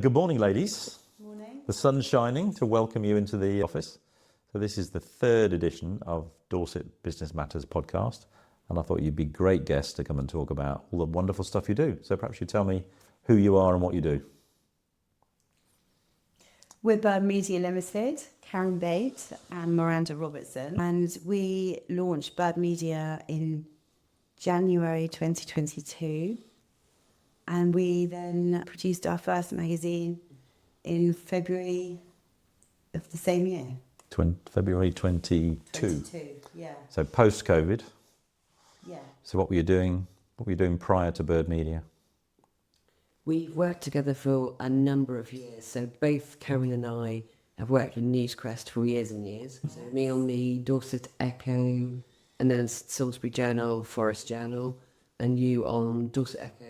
Good morning, ladies. Morning. The sun's shining to welcome you into the office. So this is the third edition of Dorset Business Matters podcast, and I thought you'd be great guests to come and talk about all the wonderful stuff you do. So perhaps you tell me who you are and what you do. We're Bird Media Limited, Karen Bate and Miranda Robertson, and we launched Bird Media in January 2022, and we then produced our first magazine in February of the same year. February 22. 22, yeah. So post-COVID. Yeah. So what were you doing? What were you doing prior to Bird Media? We've worked together for a number of years. So both Karen and I have worked with Newscrest for years and years. So me on the Dorset Echo, and then Salisbury Journal, Forest Journal, and you on Dorset Echo,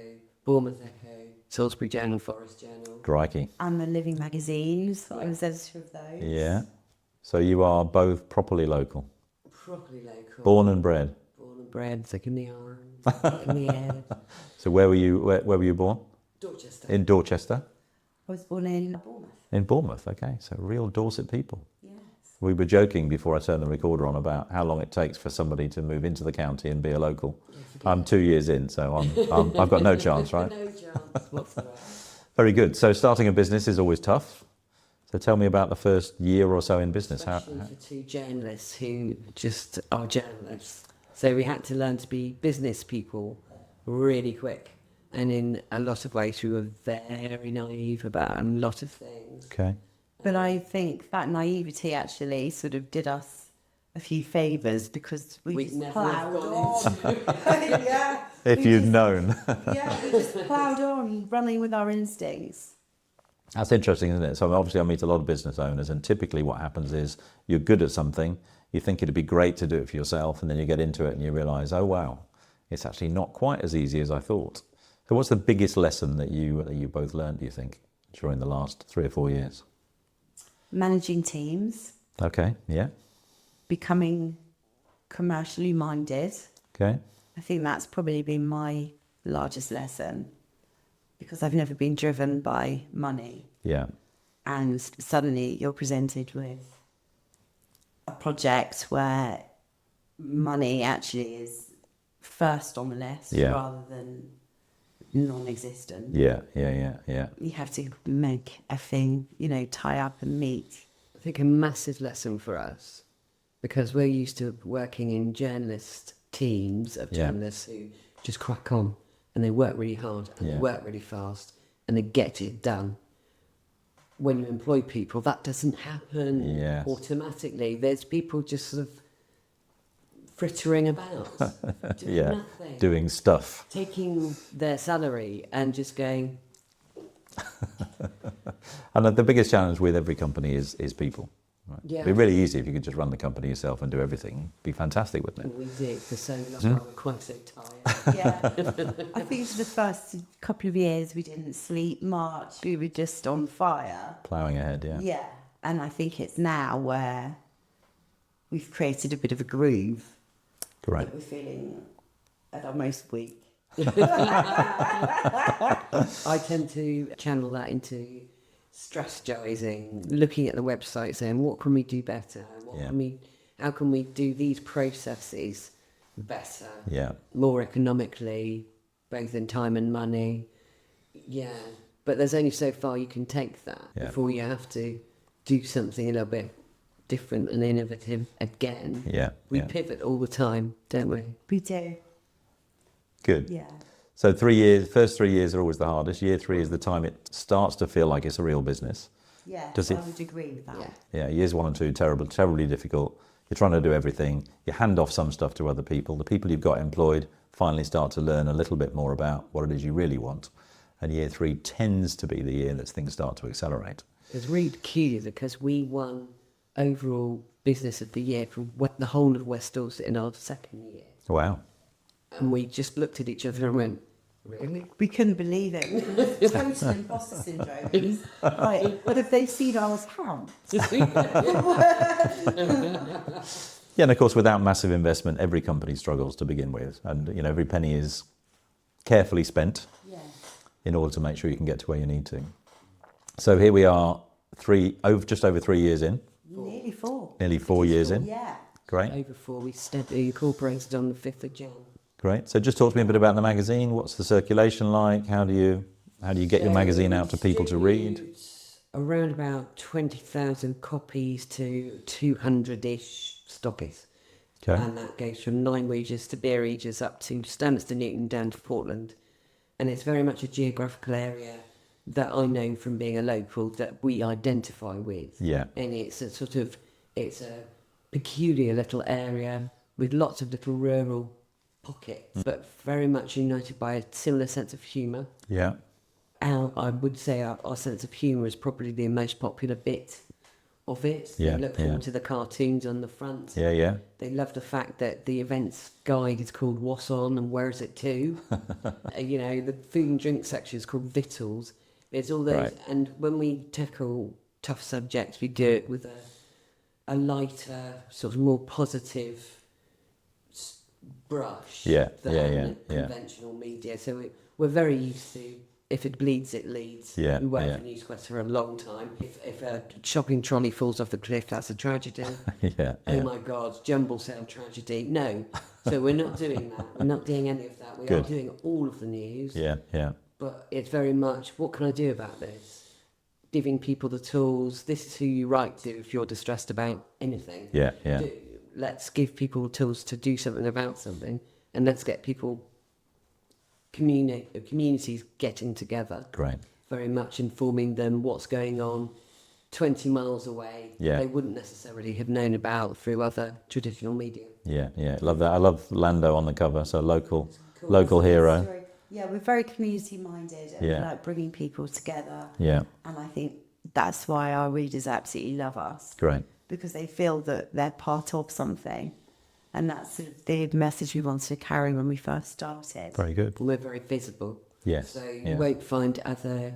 Weymouth Echo, Salisbury Journal, Forest Journal. Crikey. And the Living magazines. I was editor of those. Yeah. So you are both properly local. Properly local. Born and bred. Born and bred, thick in the arms, thick in the head. So where were you born? Dorchester. In Dorchester? I was born in Bournemouth. In Bournemouth, okay. So real Dorset people. Yes. We were joking before I turned the recorder on about how long it takes for somebody to move into the county and be a local. I'm 2 years in, so I've got no chance, right? No chance whatsoever. Very good. So starting a business is always tough. So tell me about the first year or so in business. Especially for two journalists who just are journalists. So we had to learn to be business people really quick. And in a lot of ways, we were very naive about a lot of things. Okay. But I think that naivety actually sort of did us a few favours because we just never ploughed have on. gone into Yeah. If we you'd just- known. Yeah, we just ploughed on, running with our instincts. That's interesting, isn't it? So obviously I meet a lot of business owners, and typically what happens is you're good at something, you think it'd be great to do it for yourself, and then you get into it and you realise, oh wow, it's actually not quite as easy as I thought. So what's the biggest lesson that you both learned, do you think, during the last 3 or 4 years? Managing teams, Okay, yeah, becoming commercially minded. okay, I think that's probably been my largest lesson because I've never been driven by money. yeah, And suddenly you're presented with a project where money actually is first on the list Yeah. rather than non-existent. yeah. You have to make a thing, tie up and meet. I think a massive lesson for us, because we're used to working in journalist teams of Yeah. journalists who just crack on and they work really hard and Yeah. they work really fast and they get it done. When you employ people, that doesn't happen Yes. automatically. There's people just sort of frittering about, doing Yeah, nothing, doing stuff. taking their salary and just going, And the biggest challenge with every company is people. Right? Yeah. It'd be really easy if you could just run the company yourself and do everything. It'd be fantastic, wouldn't it? we did for so long, that's why we're quite so tired. Yeah. I think for the first couple of years we didn't sleep much. We were just on fire. Ploughing ahead, yeah. Yeah. And I think it's now where we've created a bit of a groove. Correct. That we're feeling at our most weak. I tend to channel that into strategizing, looking at the website, saying, what can we do better? Yeah. How can we do these processes better, Yeah, more economically, both in time and money? Yeah, but there's only so far you can take that Yeah. before you have to do something a little bit different and innovative again. yeah, We yeah. pivot all the time, don't we? We do. Good. Yeah. So first 3 years are always the hardest. Year 3 is the time it starts to feel like it's a real business. Yeah. Does it- I would agree with that. Yeah. Yeah, years 1 and 2, terribly difficult. You're trying to do everything. You hand off some stuff to other people. The people you've got employed finally start to learn a little bit more about what it is you really want. And year 3 tends to be the year that things start to accelerate. It's really peculiar because we won overall business of the year for the whole of West Dorset in our second year. Wow. And we just looked at each other and went, really? We couldn't believe it. Total imposter syndrome. Right. But if they've seen our account. Yeah, and of course, without massive investment, every company struggles to begin with. And, you know, every penny is carefully spent Yeah. in order to make sure you can get to where you need to. So here we are, just over 3 years in. Nearly 4. Nearly 4 years in. Yeah. Great. Over 4, we incorporated on the 5th of Jan. Great. So just talk to me a bit about the magazine. What's the circulation like? How do you get your magazine out to people to read? Around about 20,000 copies to 200-ish stoppies. Okay. And that goes from 9 Regis to Beer Regis up to Stamford Newton down to Portland. And it's very much a geographical area that I know from being a local that we identify with. Yeah. And it's a peculiar little area with lots of little rural pockets, but very much united by a similar sense of humour. Yeah. I would say our sense of humour is probably the most popular bit of it. Yeah, They look forward to the cartoons on the front. Yeah, yeah. They love the fact that the events guide is called What's On and Where Is It To? The food and drink section is called Victuals. There's all those, Right. and when we tackle tough subjects, we do it with a lighter, sort of more positive brush Yeah, than yeah. conventional media. So we're very used to, if it bleeds, it leads. Yeah, We worked yeah. for Newsquest for a long time. If a shopping trolley falls off the cliff, that's a tragedy. Yeah. Oh my God, jumble sale tragedy. No. So we're not doing that. We're not doing any of that. We are Good. doing all of the news. Yeah, yeah. But it's very much, what can I do about this? Giving people the tools. This is who you write to if you're distressed about anything. Yeah, yeah. Let's give people tools to do something about something, and let's get people, communities getting together. Great. Very much informing them what's going on 20 miles away. Yeah. They wouldn't necessarily have known about through other traditional media. Yeah, yeah. Love that. I love Lando on the cover, so local Cool. hero. Yeah, we're very community minded and Yeah. we like bringing people together. Yeah, And I think that's why our readers absolutely love us, great. because they feel that they're part of something. And that's sort of the message we wanted to carry when we first started. Very good. We're very visible. Yes. So yeah. you won't find other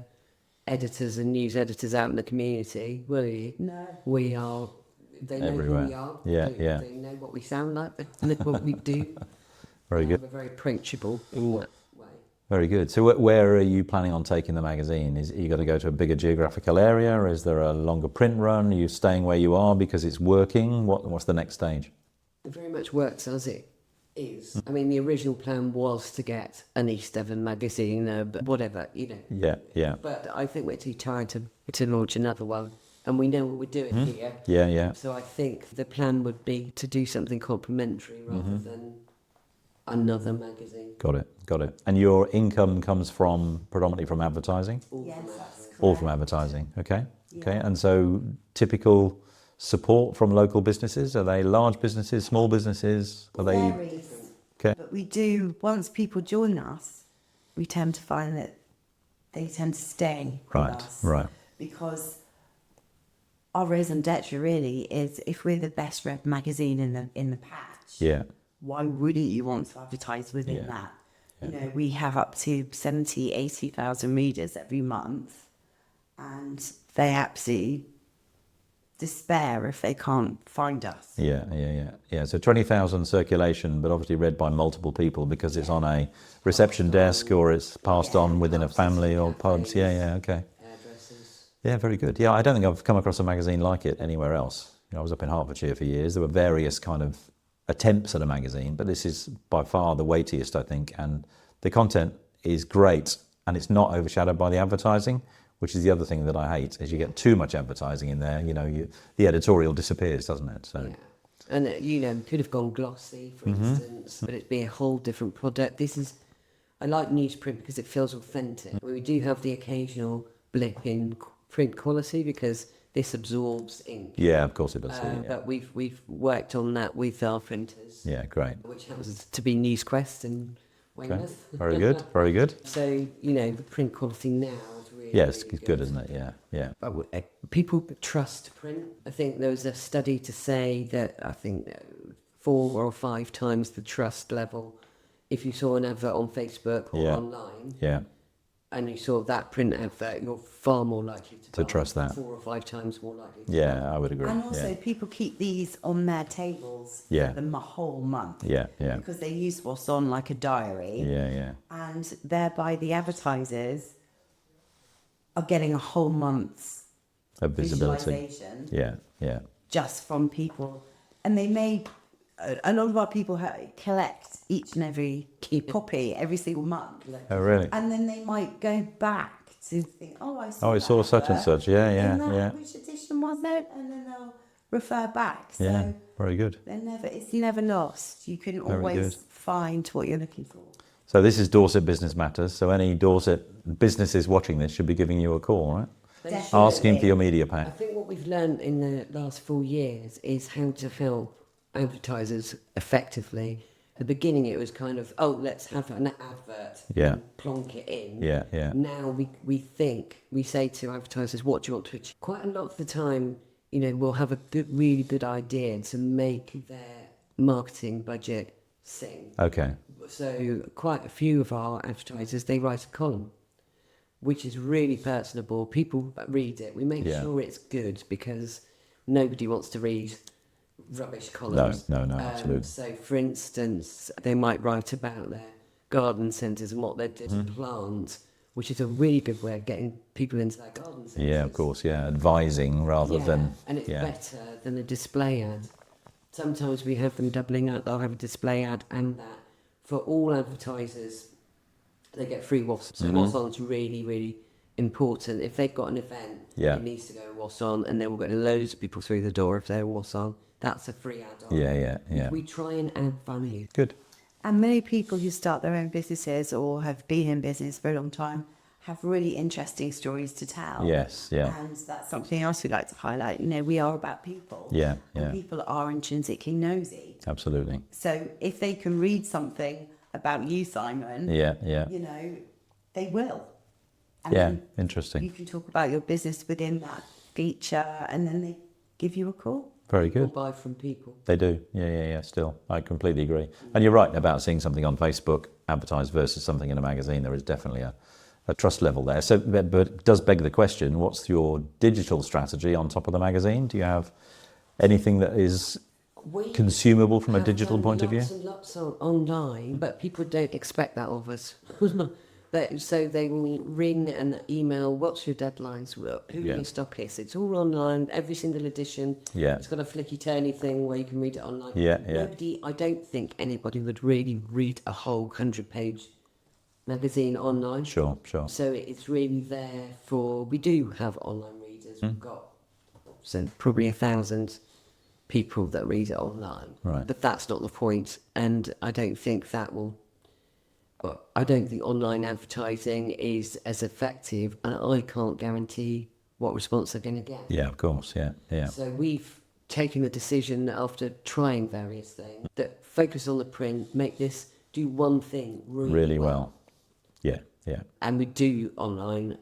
editors and news editors out in the community, will you? No. We are. They know Everywhere. who we are. Yeah, yeah. They know what we sound like. They know what we do. Very good. We're very approachable in that way. Very good. So where are you planning on taking the magazine? Are you going to go to a bigger geographical area? Or is there a longer print run? Are you staying where you are because it's working? What's the next stage? It very much works as it is. I mean, the original plan was to get an East Devon magazine, but whatever, Yeah, yeah. But I think we're too tired to launch another one. And we know what we're doing here. Yeah, yeah. So I think the plan would be to do something complementary rather than another magazine. Got it. And your income comes predominantly from advertising? Yes, that's correct. All from advertising, okay. Yeah. Okay, and so typical support from local businesses, are they large businesses, small businesses? Are they? Varies. Okay. But we do, once people join us, we tend to find that they tend to stay with Right, us. right. Because our raison d'etre really is, if we're the best read magazine in the patch, Yeah, why wouldn't you want to advertise within Yeah. that? We have up to 70, 80,000 readers every month, and they absolutely despair if they can't find us. yeah. So 20,000 circulation, but obviously read by multiple people because it's on a reception desk or it's passed on within a family or pubs. Yeah, okay. Hairdressers. Yeah, very good. Yeah, I don't think I've come across a magazine like it anywhere else. I was up in Hertfordshire for years. There were various kind of attempts at a magazine, but this is by far the weightiest, I think, and the content is great and it's not overshadowed by the advertising, which is the other thing that I hate, is you get too much advertising in there, the editorial disappears, doesn't it? So Yeah. And, could have gone glossy, for instance, but it'd be a whole different product. I like newsprint because it feels authentic. We do have the occasional blip in print quality because this absorbs ink. yeah, of course it does. Yeah. But we've worked on that with our printers, Yeah, great. which happens to be Newsquest and Okay. Weymouth. Very good, very good. So, the print quality now is really, Yeah, it's really good, isn't it? Yeah, yeah. People trust print. I think there was a study to say that 4 or 5 times the trust level if you saw an advert on Facebook or Yeah. online Yeah, and you saw that print advert, you're far more likely to buy, trust that. 4 or 5 times more likely to buy. yeah, I would agree. And also, Yeah, people keep these on their tables Yeah. for the whole month. yeah, yeah, Because they use what's on like a diary. yeah, yeah. And thereby the advertisers are getting a whole month's Of visibility. visualization Yeah, yeah. just from people. And they may, a lot of our people collect each and every copy every single month. Oh, really? And then they might go back to think, I saw Oh, I saw that such and advert such. Yeah, in yeah, that, yeah. Which edition was it? And then they'll refer back. So Yeah, very good. it's never lost. You can Very always good. find what you're looking for. So this is Dorset Business Matters. So any Dorset businesses watching this should be giving you a call, right? Definitely. Asking for your media I pack. think what we've learned in the last 4 years is how to help advertisers effectively. At the beginning, it was kind of, let's have an advert, Yeah. and plonk it in. Yeah, yeah. Now we say to advertisers, what do you want to achieve? Quite a lot of the time, we'll have a really good idea to make their marketing budget sing. Okay. So quite a few of our advertisers, they write a column, which is really personable. People read it. We make Yeah. sure it's good because nobody wants to read rubbish columns. No, absolutely. So, for instance, they might write about their garden centres and what they did Mm-hmm. to plant, which is a really good way of getting people into their garden centres. Yeah, of course. Yeah, advising rather than. And it's yeah. better than a display ad. Sometimes we have them doubling up. They'll have a display ad and that. For all advertisers, they get free WAS. So WAS on's really, really important. If they've got an event, Yeah. it needs to go WAS on, and then we'll get loads of people through the door if they're WAS on. That's a free ad on. Yeah. We try and add value. Good. And many people who start their own businesses or have been in business for a long time have really interesting stories to tell. Yes, yeah. And that's something else we'd like to highlight. We are about people. Yeah, And yeah. people are intrinsically nosy. Absolutely. So if they can read something about you, Simon, Yeah. they will. And Yeah, then you interesting. can talk about your business within that feature and then they give you a call. Very People good. buy from people. They do. Yeah. Still, I completely agree. And you're right about seeing something on Facebook advertised versus something in a magazine. There is definitely a trust level there. So, but it does beg the question: what's your digital strategy on top of the magazine? Do you have anything that is consumable from a have digital done point of view? Lots and lots online, but people don't expect that of us. So they will ring and email, what's your deadlines? Who are Yeah. your stockists? It's all online, every single edition. Yeah. It's got a flicky-turny thing where you can read it online. Yeah. I don't think anybody would really read a whole 100-page magazine online. Sure. So it's really there for, we do have online readers. Hmm. We've got probably 1,000 people that read it online. Right. But that's not the point. And I don't think I don't think online advertising is as effective, and I can't guarantee what response they're going to get. Yeah, of course. Yeah. So we've taken the decision after trying various things that focus on the print, do one thing really well. Yeah. And we do online,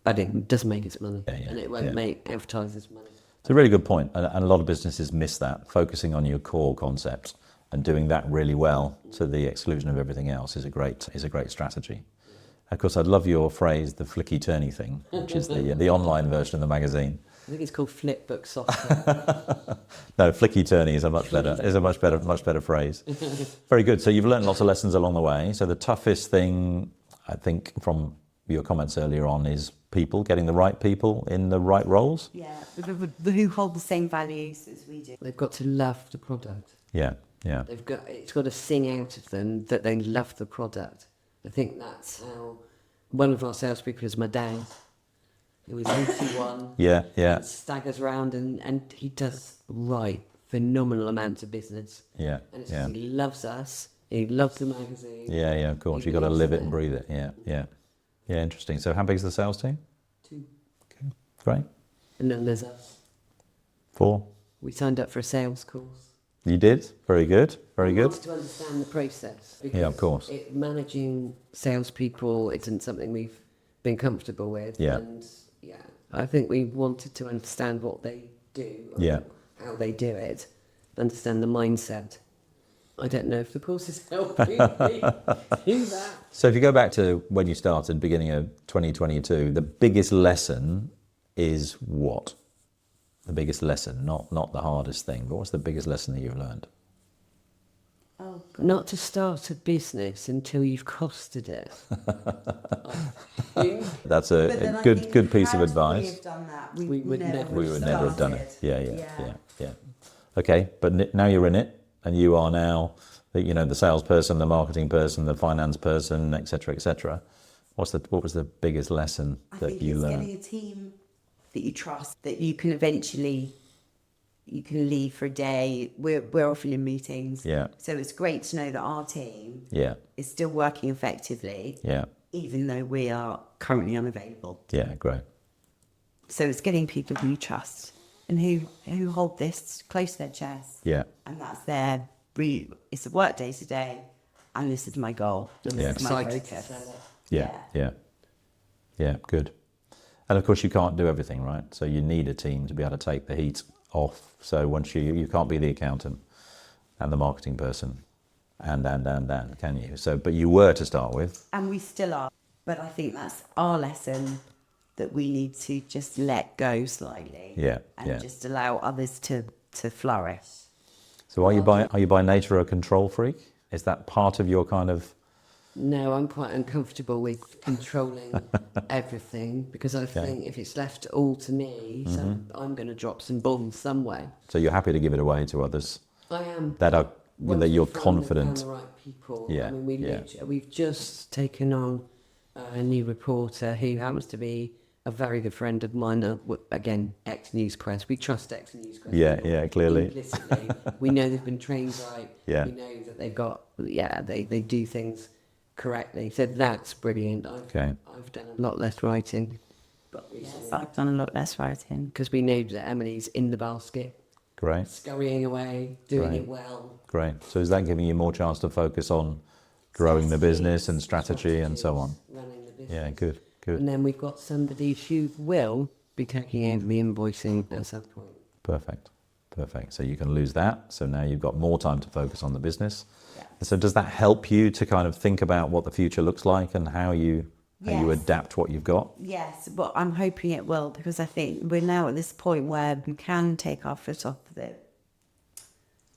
but it doesn't make us money, Yeah, and it won't make advertisers money. It's a really good point, and a lot of businesses miss that. Focusing on your core concept and doing that really well to the exclusion of everything else is a great strategy. Of course, I'd love your phrase, the flicky turny thing, which is the online version of the magazine. I think it's called Flipbook software. No, flicky turny is a much better phrase. Very good. So you've learned lots of lessons along the way. So the toughest thing, I think, from your comments earlier on, is people, getting the right people in the right roles. Yeah, who hold the same values as we do. They've got to love the product. Yeah. It's got to sing out of them that they love the product. I think that's how one of our salespeople is my dad, who is 81. Yeah. He staggers around and he does phenomenal amounts of business. Yeah. And it's just, he loves us. He loves the magazine. Yeah, of course. You've got to live it and breathe it. Yeah. Yeah, interesting. So how big is the sales team? 2. Okay, great. And then there's us. 4. We signed up for a sales course. You did? Very good. We wanted to understand the process. Yeah, of course. Managing salespeople isn't something we've been comfortable with. Yeah. And I think we wanted to understand what they do. Yeah. How they do it. Understand the mindset. I don't know if the course is helping me do that. So if you go back to when you started, beginning of 2022, the biggest lesson is what? The biggest lesson, not the hardest thing, but what's the biggest lesson that you've learned? Oh, God. Not to start a business until you've costed it. Yeah. That's But a then I good think good piece of had we advice. have done that, We would never We would never have done it. started. Yeah. Okay, but now you're in it, and you are now, the salesperson, the marketing person, the finance person, etc., etc. What was the biggest lesson I that think you it's learned? getting a team that you trust, that you can eventually, you can leave for a day. We're often in meetings. Yeah. So it's great to know that our team Yeah, is still working effectively, yeah, even though we are currently unavailable. yeah. Great. So it's getting people who you trust and who hold this close to their chest. Yeah, And that's it's a work day today, and this is my goal. And Yeah. this is my Excited to focus. sell it. yeah. Good. And of course, you can't do everything, right? So you need a team to be able to take the heat off. So once you can't be the accountant and the marketing person, and can you? So, but you were to start with. And we still are. But I think that's our lesson, that we need to just let go slightly. Yeah, And yeah. just allow others to flourish. So are you by nature a control freak? Is that part of your kind of? No, I'm quite uncomfortable with controlling everything, because I think if it's left all to me, so I'm going to drop some bombs somewhere. So you're happy to give it away to others I am. that Once you're we've found confident. the right people. Yeah, I mean, yeah. we've just taken on a new reporter who happens to be a very good friend of mine. Again, ex-News Press. We trust ex-News Press. Yeah, people yeah, clearly. Implicitly. We know they've been trained right. Yeah. We know that they've got. Yeah, they do things correctly. So that's brilliant. Okay. I've done a lot less writing, but Yes, I've done a lot less writing. because we know that Emily's in the basket, Great, scurrying away, doing Right. it well. great. So is that giving you more chance to focus on growing the business and strategy and so on? Running the business. Yeah, good, good. And then we've got somebody who will be taking over the invoicing at some point. Perfect. So you can lose that. So now you've got more time to focus on the business. Yeah. So does that help you to kind of think about what the future looks like and how you Yes. adapt what you've got? Yes, but I'm hoping it will, because I think we're now at this point where we can take our foot off the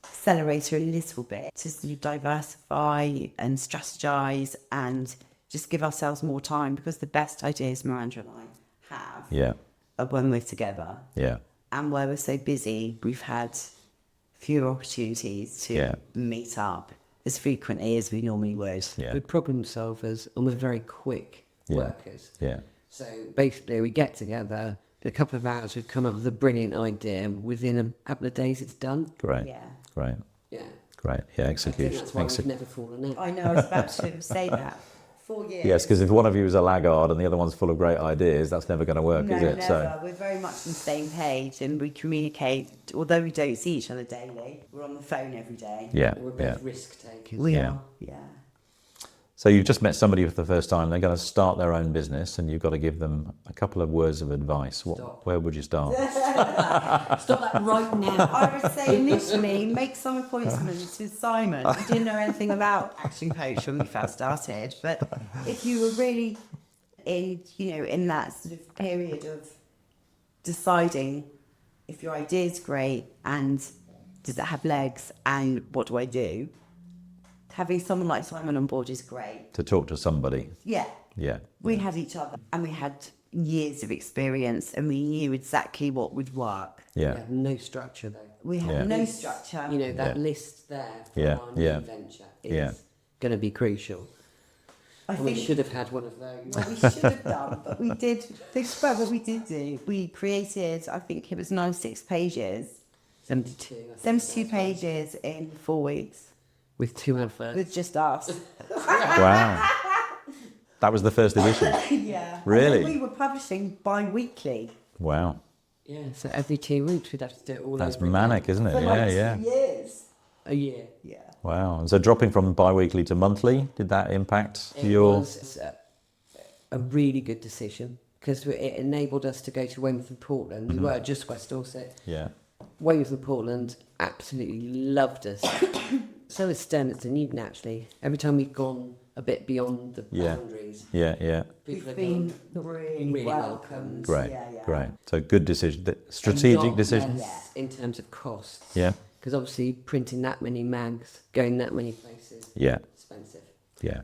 accelerator a little bit to sort of diversify and strategize and just give ourselves more time, because the best ideas Miranda and I have Yeah, are when we're together. yeah, And where we're so busy, we've had fewer opportunities to Yeah. meet up as frequently as we normally would. yeah, We're problem solvers and we're very quick Yeah. workers. yeah. So basically, we get together, in a couple of hours, we've come up with a brilliant idea, and within a couple of days, it's done. Great, Yeah. great, Yeah. great. Yeah, I think execution. that's why we've never fallen out. I know, I was about to say that. 4 years. Yes, because if one of you is a laggard and the other one's full of great ideas, that's never going to work, No, is it? never. So, We're very much on the same page, and we communicate. Although we don't see each other daily, we're on the phone every day. yeah, We're both yeah. risk takers. We Yeah. are. Yeah. So you've just met somebody for the first time. They're going to start their own business, and you've got to give them a couple of words of advice. Stop. Where would you start? Stop that right now. I would say initially make some appointments with Simon. We didn't know anything about Action Coach when we first started, but if you were really in that sort of period of deciding if your idea is great and does it have legs and what do I do, having someone like Simon on board is great. To talk to somebody. Yeah. Yeah, We had each other and we had years of experience and we knew exactly what would work. We yeah, have no structure, though. We had Yeah. no structure. You know, that Yeah. list there for Yeah, our new yeah. venture is Yeah. going to be crucial. I And we should have had one of those. Well, we should have done, but we did. Think about what we did do. We created, I think it was 96 pages, 72. I think 72 that's right. pages in 4 weeks With 2 adverts. with just us. wow. That was the first edition. Yeah. Really? And then we were publishing bi-weekly Wow, Yeah, so every 2 weeks we'd have to do it all that's over again. manic, isn't it? for Yeah, like yeah. 2 years. A year. Yeah. Wow. And so dropping from bi-weekly to monthly, did that impact It your? was a really good decision, because it enabled us to go to Weymouth and Portland. We were just West Dorset. Yeah, Weymouth and Portland absolutely loved us. So has Sturmits and Newton, actually. Every time we've gone a bit beyond the Yeah. boundaries, yeah, yeah. people We've have been gone, really, really welcomed. Great, Yeah, yeah. great. So good decision, and strategic not decision. less in terms of costs. Yeah, Because obviously printing that many mags, going that many places, Yeah. expensive. Yeah.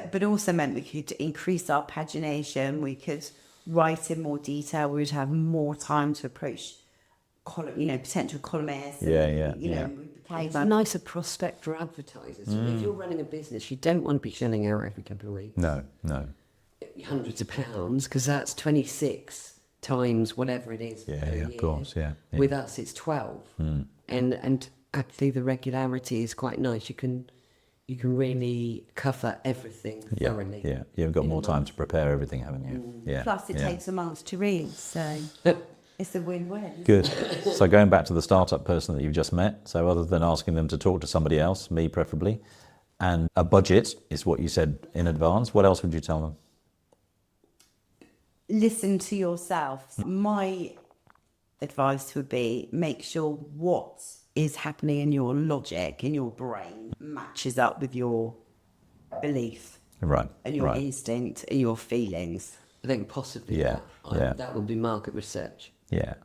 But also meant we could increase our pagination. We could write in more detail. We would have more time to approach, potential columnists. Yeah. It's a nicer prospect for advertisers. So if you're running a business, you don't want to be shelling out every couple of weeks. No. Hundreds of pounds, because that's 26 times whatever it is per year. Of course, yeah. With us, it's 12. And actually the regularity is quite nice. You can really cover everything thoroughly. Yeah. You've got more time to prepare everything, haven't you? Yeah. Plus, it takes a month to read, so it's a win-win. Good. So going back to the startup person that you've just met, so other than asking them to talk to somebody else, me preferably, and a budget is what you said in advance, what else would you tell them? Listen to yourself. My advice would be make sure what is happening in your logic, in your brain, matches up with your belief Right. and your instinct and your feelings. I think possibly that will be market research. Yeah.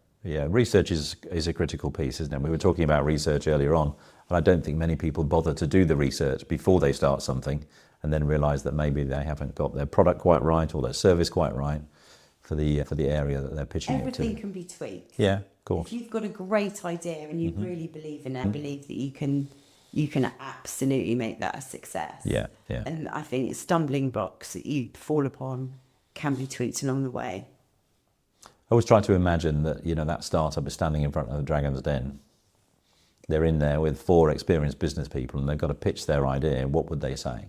Research is a critical piece, isn't it? We were talking about research earlier on, and I don't think many people bother to do the research before they start something and then realise that maybe they haven't got their product quite right or their service quite right for the area that they're pitching Everything it to. can be tweaked. Yeah, of course. If you've got a great idea and you really believe in it, believe that you can absolutely make that a success. Yeah. And I think stumbling blocks that you fall upon can be tweaked along the way. I always try to imagine that, that startup is standing in front of the Dragon's Den. They're in there with 4 experienced business people and they've got to pitch their idea. What would they say?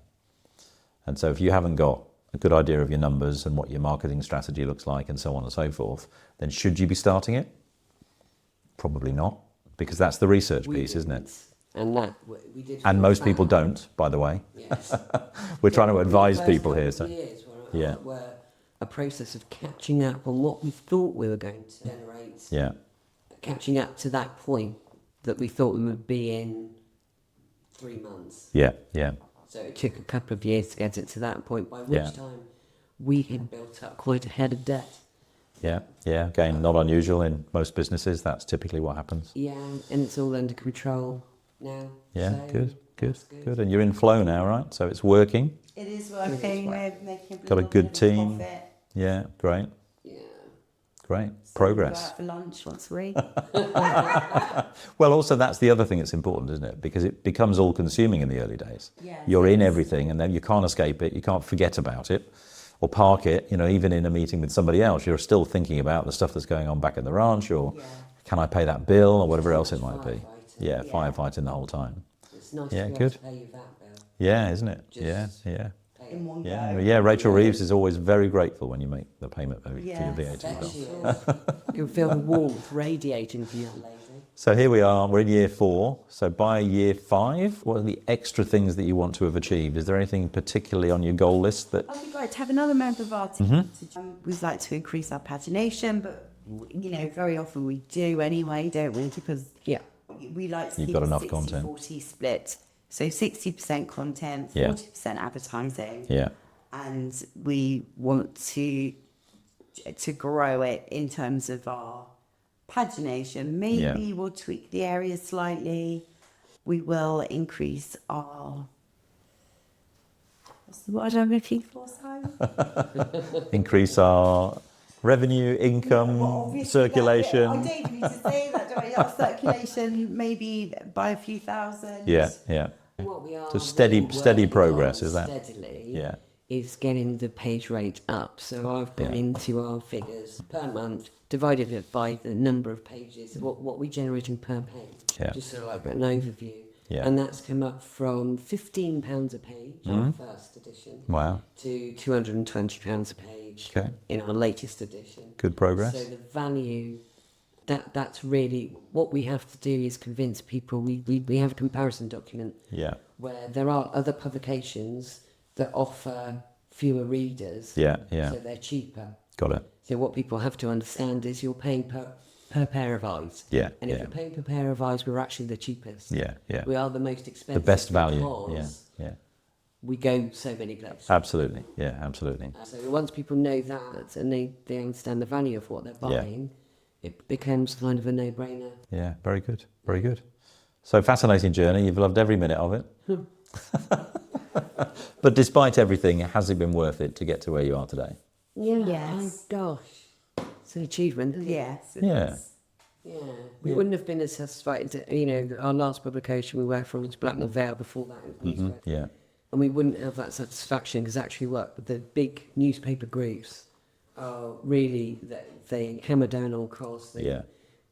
And so if you haven't got a good idea of your numbers and what your marketing strategy looks like and so on and so forth, then should you be starting it? Probably not, because that's the research piece, isn't it? And we did. And most people don't, by the way. Yes. We're trying to advise The first people here. couple of So years were a process of catching up on what we thought we were going to generate. yeah, Catching up to that point that we thought we would be in 3 months. yeah. So it took a couple of years to get it to that point, by which time we had built up quite a head of debt. Yeah. Again, not unusual in most businesses. That's typically what happens. Yeah, and it's all under control now. Yeah, so good. And you're in flow now, right? So it's working. It is working. We're making Got a good team. profit. Yeah, great. Yeah. Great. So Progress. we go out for lunch once a week. Well, also that's the other thing that's important, isn't it? Because it becomes all-consuming in the early days. Yeah. You're in everything, and then you can't escape it. You can't forget about it, or park it. Even in a meeting with somebody else, you're still thinking about the stuff that's going on back at the ranch, or can I pay that bill, or whatever else it might be. Yeah, firefighting the whole time. It's nice Yeah, to be good. able to pay you that bill. Yeah, isn't it? Just Yeah. In one go. Yeah. Rachel Reeves is always very grateful when you make the payment for Yes. your VAT bill. You feel the warmth radiating from you, lady. So here we are, we're in year 4. So by year 5, what are the extra things that you want to have achieved? Is there anything particularly on your goal list that... I'd be great to have another member of our team. We'd like to increase our pagination, but very often we do anyway, don't we? Because we like to You've keep got a enough content. 60-40 split. So 60% content, 40% advertising. Yeah. And we want to grow it in terms of our pagination. Maybe we'll tweak the areas slightly. We will increase our... What's the word I'm looking for, Simon? Increase our revenue, income, circulation. I don't need to say that, do I? Our circulation maybe by a few thousand. Yeah. What we are So steady working progress, on is that? Steadily, Yeah. is getting the page rate up. So I've put into our figures per month, divided it by the number of pages, what we're generating per page. Yeah. Just sort of like an overview. Yeah. And that's come up from £15 a page in our first edition Wow. to £220 a page Okay. in our latest edition. Good progress. So the value, that's really what we have to do is convince people. We have a comparison document Yeah. where there are other publications that offer fewer readers. Yeah. So they're cheaper. Got it. So what people have to understand is you're paying per pair of eyes. Yeah. And if you're paying per pair of eyes, we're actually the cheapest. Yeah. We are the most expensive. The best value. because Yeah. we go so many places. Absolutely. Yeah, absolutely. So once people know that and they understand the value of what they're buying, it becomes kind of a no-brainer. Yeah, very good. Very good. So fascinating journey. You've loved every minute of it. But despite everything, has it been worth it to get to where you are today? Yeah. Yes. Oh, gosh. It's an achievement, isn't it? Yes. Yeah. Yeah. We wouldn't have been as satisfied. Our last publication we worked from was Black and Veil. Before that, it was Newspress. Yeah. And we wouldn't have that satisfaction because actually work with the big newspaper groups are really, they hammer down on costs. Yeah.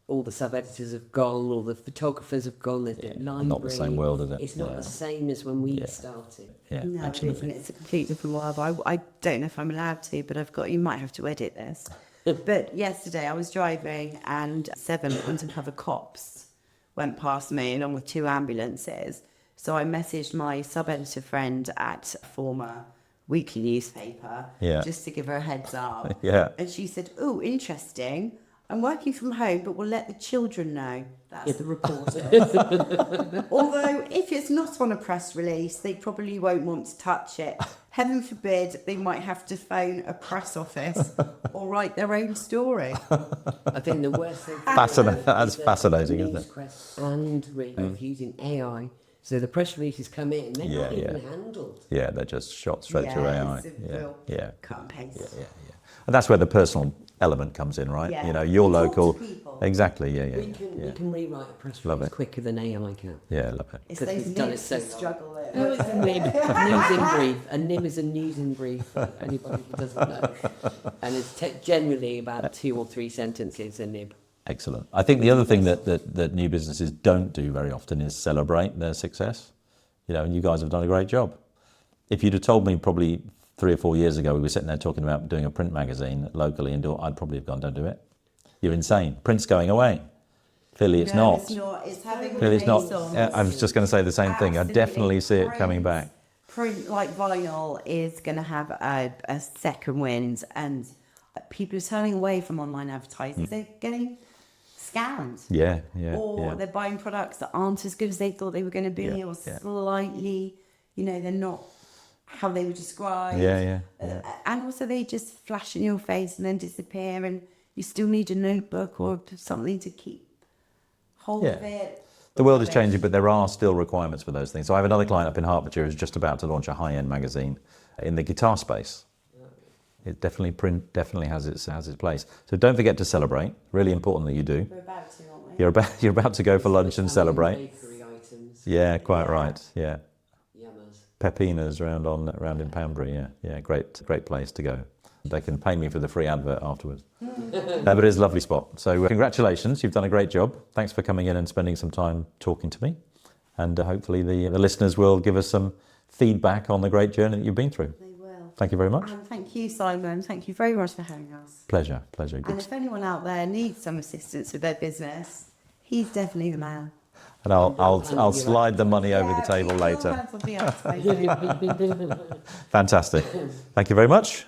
All the sub-editors have gone, all the photographers have gone, there's library. Not the same world, is it? It's not the same as when we started. Yeah. No, it Absolutely. isn't. It's a complete different world. I don't know if I'm allowed to, but you might have to edit this. But yesterday I was driving and 7 undercover cops went past me along with 2 ambulances. So I messaged my sub-editor friend at a former weekly newspaper just to give her a heads up. Yeah. And she said, "Oh, interesting. I'm working from home, but we'll let the children know." That's the reporter. Although, if it's not on a press release, they probably won't want to touch it. Heaven forbid they might have to phone a press office or write their own story. I think the worst thing... That's fascinating, isn't it? Newspress and Weymouth using AI. So the press releases come in, they're not even handled. Yeah, they're just shot straight through AI. It's a real cut and paste. Yeah. And that's where the personal element comes in, right? Yeah. You know, you're Talk local. to people. Exactly, We can rewrite a press Love release it. quicker than AI can. Yeah, love it. It's 'Cause those we've done it nibs so that long. struggle with. No, it's a nib. News in brief. A nib is a news in brief for anybody who doesn't know. And it's generally about 2 or 3 sentences a nib. Excellent. I think the other thing that new businesses don't do very often is celebrate their success. You know, and you guys have done a great job. If you'd have told me probably 3 or 4 years ago we were sitting there talking about doing a print magazine locally, I'd probably have gone, "Don't do it. You're insane. Print's going away." Clearly it's not. It's not. It's having Clearly it's not. renaissance. Yeah, I was just going to say the same thing. I definitely see it coming back. Print, like vinyl, is going to have a second wind, and people are turning away from online advertising. They're getting scammed. Yeah. Or they're buying products that aren't as good as they thought they were going to be, or slightly, they're not how they were described. Yeah. And also they just flash in your face and then disappear, and you still need a notebook or something to keep hold of it. The world is changing, but there are still requirements for those things. So I have another client up in Hertfordshire who's just about to launch a high-end magazine in the guitar space. Print definitely has its place. So don't forget to celebrate. Really important that you do. We're about to, aren't we? You're about to go for lunch and celebrate. Bakery items. Yeah, quite right. Yeah. Yummers. Peppina's round in Poundbury. Yeah, great place to go. They can pay me for the free advert afterwards. But it is a lovely spot. So congratulations, you've done a great job. Thanks for coming in and spending some time talking to me. And hopefully the listeners will give us some feedback on the great journey that you've been through. They will. Thank you very much. And thank you, Simon. Thank you very much for having us. Pleasure. Good. And if anyone out there needs some assistance with their business, he's definitely the man. And I'll slide the money over the table later. Fantastic. Thank you very much.